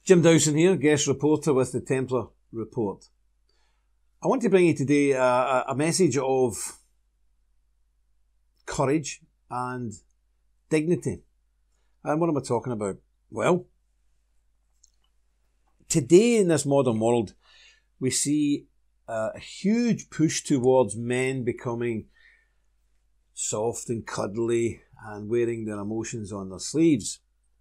Jim Dowson here, guest reporter with the Templar report. I want to bring you today a message of courage and dignity. And what am I talking about? Well, today in this modern world, we see a huge push towards men becoming soft and cuddly and wearing their emotions on their sleeves.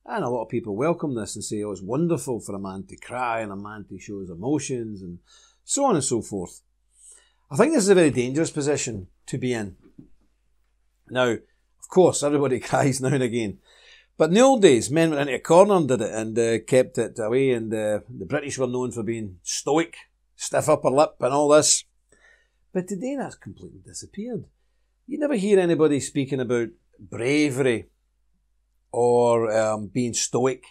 And a lot of people welcome this and say, oh, it's wonderful for a man to cry and a man to show his emotions and so on and so forth. I think this is a very dangerous position to be in. Now, of course, everybody cries now and again. But in the old days, men went into a corner and did it and kept it away. And the British were known for being stoic, stiff upper lip and all this. But today that's completely disappeared. You never hear anybody speaking about bravery or being stoic,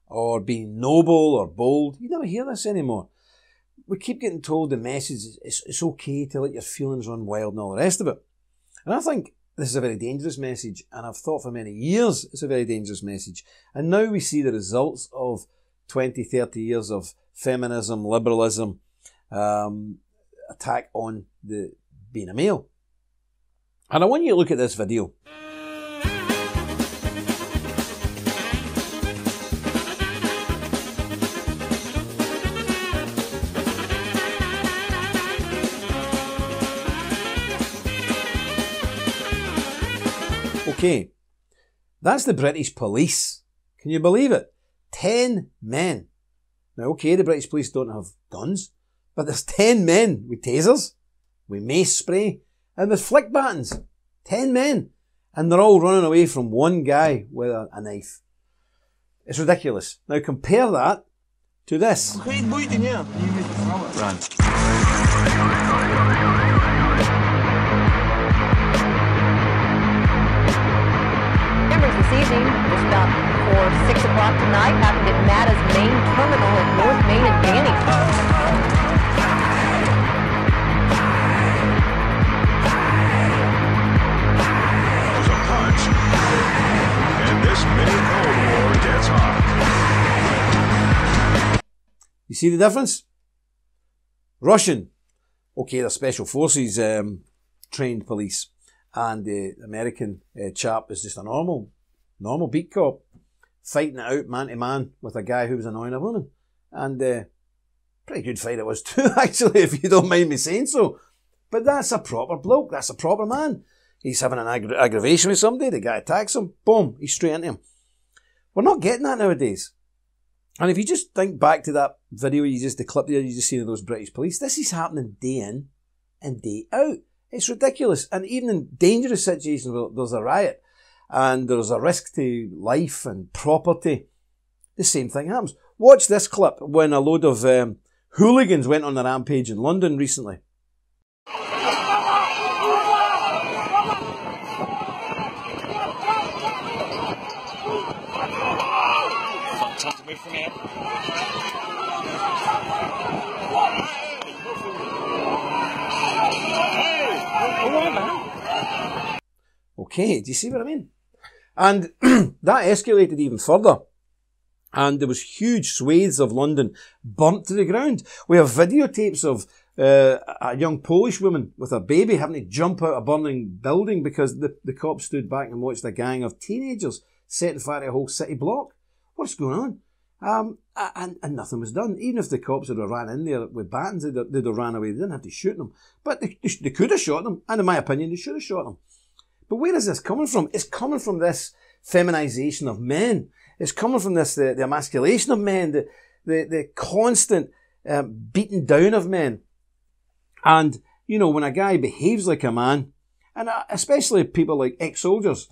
or being noble or bold. You never hear this anymore. We keep getting told the message is it's okay to let your feelings run wild and all the rest of it. And I think this is a very dangerous message, and I've thought for many years it's a very dangerous message. And now we see the results of 20, 30 years of feminism, liberalism, attack on being a male. And I want you to look at this video. Okay, that's the British police. Can you believe it? 10 men. Now, okay, the British police don't have guns, but there's 10 men with tasers, with mace spray, and with flick batons. 10 men. And they're all running away from one guy with a knife. It's ridiculous. Now, compare that to this. Run. This evening, just about before 6 o'clock tonight, happened at Mata's main terminal at North Main and Banning. There's a punch, and this mini Cold War gets hot. You see the difference? Russian. Okay, they're special forces trained police. And the American chap is just a normal beat cop, fighting it out man to man with a guy who was annoying a woman. And pretty good fight it was too, actually, if you don't mind me saying so. But that's a proper bloke, that's a proper man. He's having an aggravation with somebody, the guy attacks him, boom, he's straight into him. We're not getting that nowadays. And if you just think back to that video, the clip there you just seen of those British police, this is happening day in and day out. It's ridiculous. And even in dangerous situations where there's a riot and there's a risk to life and property, the same thing happens. Watch this clip when a load of hooligans went on a rampage in London recently. Okay, do you see what I mean? And that escalated even further. And there was huge swathes of London burnt to the ground. We have videotapes of a young Polish woman with her baby having to jump out a burning building because the cops stood back and watched a gang of teenagers setting fire to a whole city block. What's going on? And nothing was done. Even if the cops had ran in there with batons, they'd have ran away. They didn't have to shoot them. But they could have shot them. And in my opinion, they should have shot them. But where is this coming from? It's coming from this feminization of men. It's coming from this, the emasculation of men, the constant beating down of men. And, you know, when a guy behaves like a man, and especially people like ex-soldiers,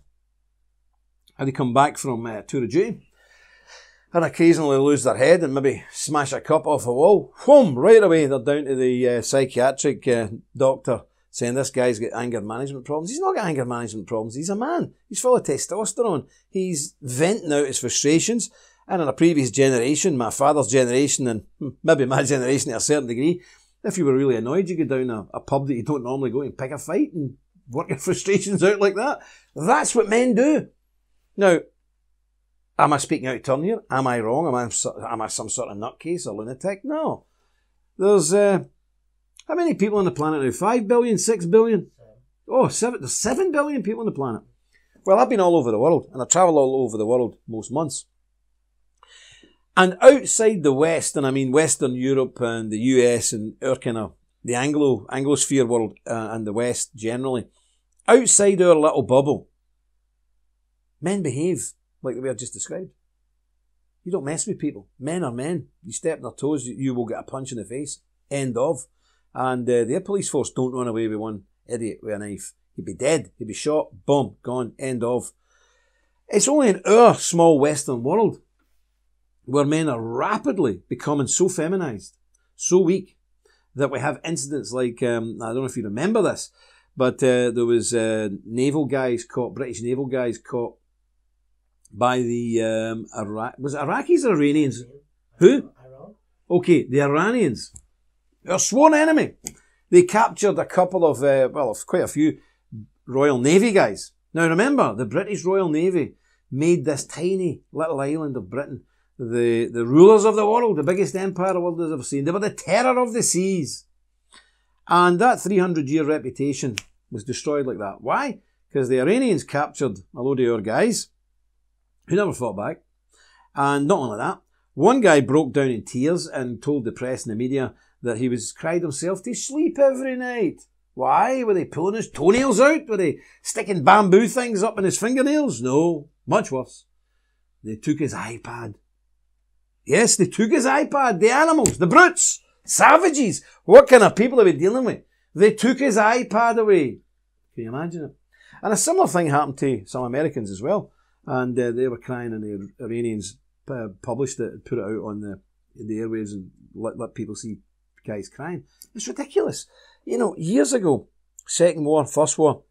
and they come back from tour of duty, and occasionally lose their head and maybe smash a cup off a wall, whoom, right away they're down to the psychiatric doctor, saying this guy's got anger management problems. He's not got anger management problems. He's a man. He's full of testosterone. He's venting out his frustrations. And in a previous generation, my father's generation, and maybe my generation to a certain degree, if you were really annoyed, you go down a pub that you don't normally go and pick a fight and work your frustrations out like that. That's what men do. Now, Am I speaking out of turn here? Am I wrong? Am I some sort of nutcase or lunatic? No. There's, how many people on the planet now? 5 billion? 6 billion? Oh, there's 7 billion people on the planet. Well, I've been all over the world, and I travel all over the world most months. And outside the West, and I mean Western Europe and the US and our kind of, the Anglosphere world and the West generally, outside our little bubble, men behave like the way I've just described. You don't mess with people. Men are men. You step on their toes, you will get a punch in the face. End of. And their police force don't run away with one idiot with a knife. He'd be dead. He'd be shot. Boom. Gone. End of. It's only in our small Western world where men are rapidly becoming so feminized, so weak, that we have incidents like, I don't know if you remember this, but there was British naval guys caught by the, was it Iraqis or Iranians? Who? Iran. Okay, the Iranians. Our sworn enemy. They captured a couple of, quite a few Royal Navy guys. Now remember, the British Royal Navy made this tiny little island of Britain the rulers of the world, the biggest empire the world has ever seen. They were the terror of the seas. And that 300-year reputation was destroyed like that. Why? Because the Iranians captured a load of our guys who never fought back. And not only that, one guy broke down in tears and told the press and the media that he was cried himself to sleep every night. Why? Were they pulling his toenails out? Were they sticking bamboo things up in his fingernails? No, much worse. They took his iPad. Yes, they took his iPad. The animals, the brutes, savages. What kind of people are we dealing with? They took his iPad away. Can you imagine it? And a similar thing happened to some Americans as well. And they were crying, and the Iranians published it and put it out on the airwaves and let people see guys crying. It's ridiculous. You know, years ago, Second War, First War,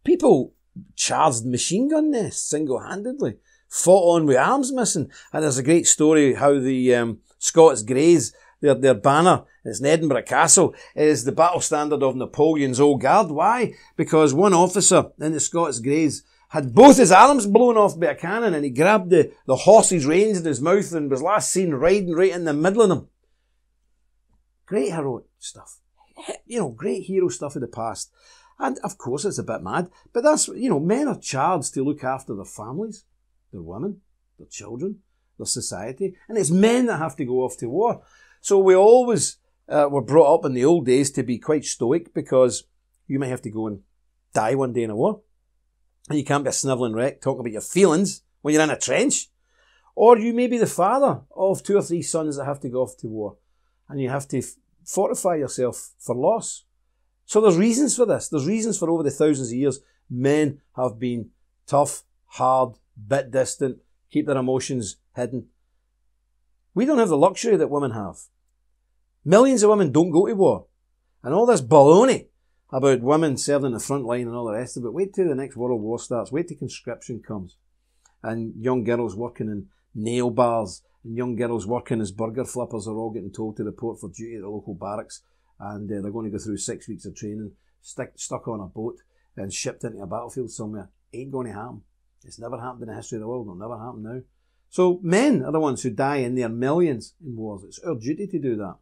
people charged machine gun nests single-handedly, fought on with arms missing. And there's a great story how the Scots Greys, their banner, it's in Edinburgh Castle, is the battle standard of Napoleon's Old Guard. Why? Because one officer in the Scots Greys had both his arms blown off by a cannon, and he grabbed the horse's reins in his mouth and was last seen riding right in the middle of them. Great heroic stuff. You know, great hero stuff of the past. And of course it's a bit mad, but that's, you know, men are charged to look after their families, their women, their children, their society, and it's men that have to go off to war. So we always were brought up in the old days to be quite stoic, because you may have to go and die one day in a war. And you can't be a snivelling wreck talking about your feelings when you're in a trench. Or you may be the father of 2 or 3 sons that have to go off to war, and you have to fortify yourself for loss. So there's reasons for this. There's reasons for over the thousands of years men have been tough, hard, bit distant, keep their emotions hidden. We don't have the luxury that women have. Millions of women don't go to war. And all this baloney about women serving in the front line and all the rest of it, wait till the next World War starts. Wait till conscription comes. And young girls working in nail bars and young girls working as burger flippers are all getting told to report for duty at the local barracks. And they're going to go through 6 weeks of training, stuck on a boat and shipped into a battlefield somewhere. Ain't going to happen. It's never happened in the history of the world. It'll never happen now. So men are the ones who die in their millions in wars. It's our duty to do that,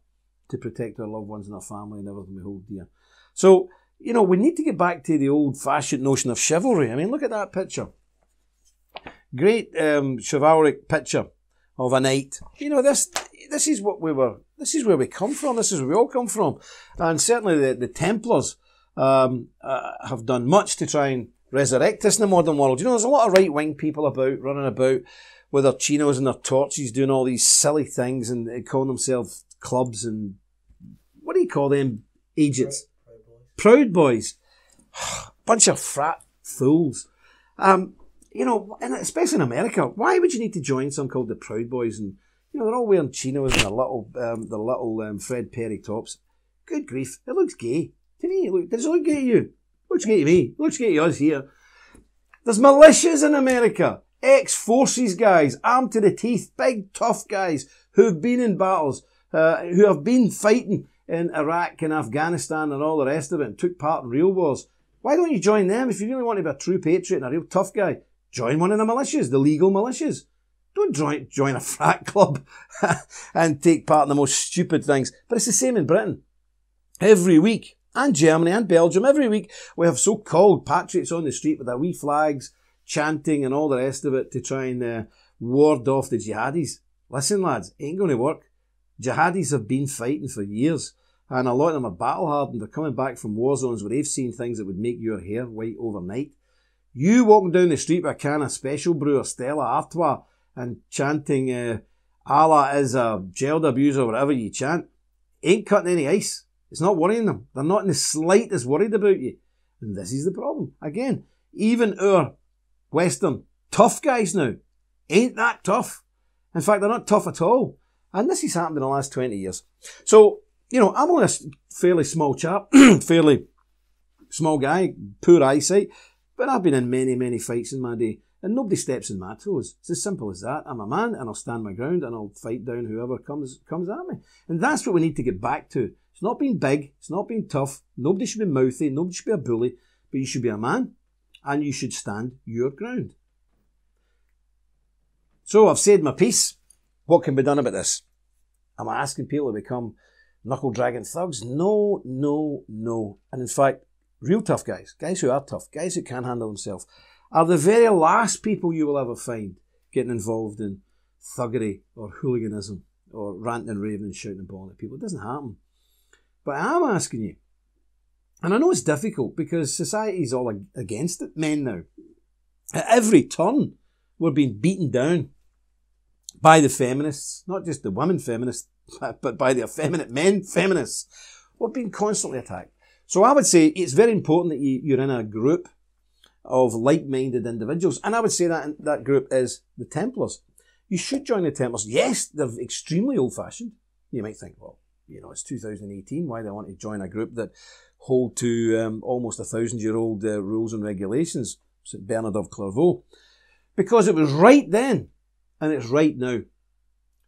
to protect our loved ones and our family and everything we hold dear. So, you know, we need to get back to the old-fashioned notion of chivalry. I mean, look at that picture. Great chivalric picture of a knight. You know, this is what we were. This is where we come from. This is where we all come from. And certainly the Templars have done much to try and resurrect this in the modern world. You know, there's a lot of right-wing people running about with their chinos and their torches, doing all these silly things and calling themselves clubs and, what do you call them agents? Proud boys. Bunch of frat fools. You know, and especially in America, why would you need to join some called the Proud Boys? And, you know, they're all wearing chinos and their little Fred Perry tops. Good grief, it looks gay. To me, does it look gay to you? It looks gay to me. It looks gay to us here. There's militias in America. Ex-forces guys, armed to the teeth, big tough guys who've been in battles, who have been fighting in Iraq and Afghanistan and all the rest of it and took part in real wars. Why don't you join them if you really want to be a true patriot and a real tough guy? Join one of the militias, the legal militias. Don't join a frat club and take part in the most stupid things. But it's the same in Britain. Every week, and Germany and Belgium, every week we have so-called patriots on the street with their wee flags, chanting and all the rest of it to try and ward off the jihadis. Listen, lads, it ain't going to work. Jihadis have been fighting for years, and a lot of them are battle-hardened. They're coming back from war zones where they've seen things that would make your hair white overnight. You walking down the street with a can of Special Brew or Stella Artois and chanting Allah is a child abuser or whatever you chant, ain't cutting any ice. It's not worrying them. They're not in the slightest worried about you. And this is the problem. Again, even our Western tough guys now ain't that tough. In fact, they're not tough at all. And this has happened in the last 20 years. So, you know, I'm only a fairly small chap, fairly small guy, poor eyesight, but I've been in many, many fights in my day. And nobody steps in my toes. It's as simple as that. I'm a man and I'll stand my ground and I'll fight down whoever comes at me. And that's what we need to get back to. It's not being big. It's not being tough. Nobody should be mouthy. Nobody should be a bully. But you should be a man and you should stand your ground. So I've said my piece. What can be done about this? Am I asking people to become knuckle-dragging thugs? No, no, no. And in fact, real tough guys, guys who are tough, guys who can handle themselves, are the very last people you will ever find getting involved in thuggery or hooliganism or ranting and raving and shouting and bawling at people. It doesn't happen. But I am asking you, and I know it's difficult because society's all against it, men now. At every turn, we're being beaten down by the feminists, not just the women feminists, but by the effeminate men feminists. We're being constantly attacked. So I would say it's very important that you're in a group of like-minded individuals. And I would say that group is the Templars. You should join the Templars. Yes, they're extremely old-fashioned. You might think, well, you know, it's 2018. Why do I want to join a group that hold to almost 1,000-year-old rules and regulations? St. Bernard of Clairvaux. Because it was right then, and it's right now.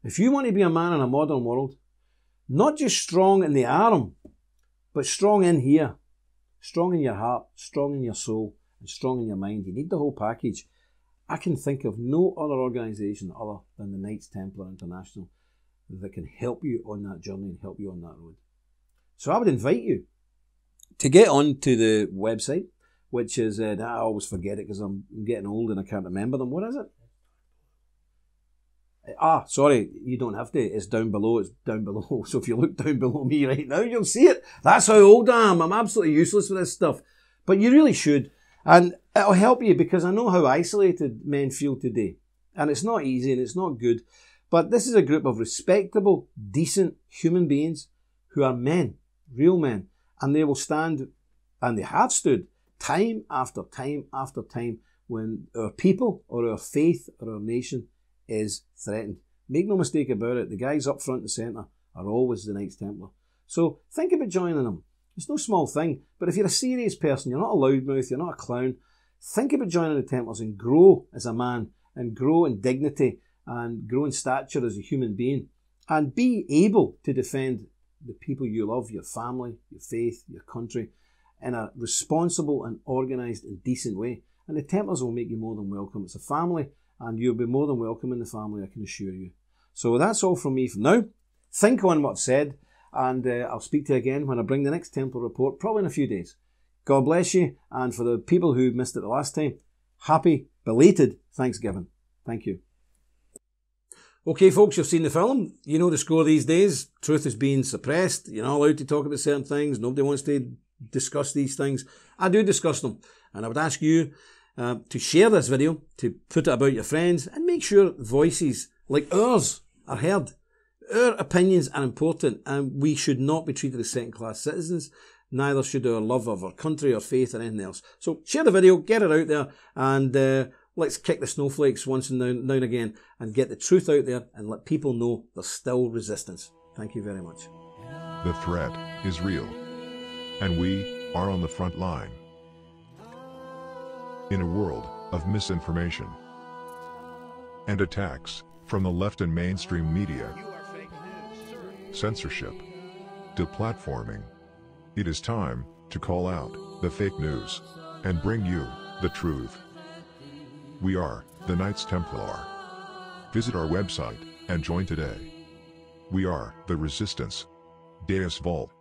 If you want to be a man in a modern world, not just strong in the arm, but strong in here, strong in your heart, strong in your soul, and strong in your mind. You need the whole package. I can think of no other organisation other than the Knights Templar International that can help you on that journey and help you on that road. So I would invite you to get onto the website, which is, I always forget it because I'm getting old and I can't remember them. What is it? Sorry, you don't have to. It's down below. It's down below. So if you look down below me right now, you'll see it. That's how old I am. I'm absolutely useless with this stuff. But you really should. And it'll help you because I know how isolated men feel today. And it's not easy and it's not good. But this is a group of respectable, decent human beings who are men, real men. And they will stand, and they have stood, time after time after time when our people or our faith or our nation is threatened. Make no mistake about it, the guys up front and centre are always the Knights Templar. So think about joining them. It's no small thing, but if you're a serious person, you're not a loudmouth, you're not a clown, think about joining the Templars and grow as a man and grow in dignity and grow in stature as a human being and be able to defend the people you love, your family, your faith, your country in a responsible and organised and decent way. And the Templars will make you more than welcome. It's a family and you'll be more than welcome in the family, I can assure you. So that's all from me for now. Think on what I've said, and I'll speak to you again when I bring the next Templar report, probably in a few days. God bless you, and for the people who missed it the last time, happy belated Thanksgiving. Thank you. Okay, folks, you've seen the film. You know the score these days. Truth is being suppressed. You're not allowed to talk about certain things. Nobody wants to discuss these things. I do discuss them, and I would ask you to share this video, to put it about your friends, and make sure voices like ours are heard. Our opinions are important, and we should not be treated as second-class citizens. Neither should our love of our country or faith or anything else. So share the video, get it out there, and let's kick the snowflakes once and now and again, and get the truth out there, and let people know there's still resistance. Thank you very much. The threat is real, and we are on the front line. In a world of misinformation and attacks from the left and mainstream media, censorship, deplatforming, it is time to call out the fake news and bring you the truth. We are the Knights Templar. Visit our website and join today. We are the Resistance. Deus Vult.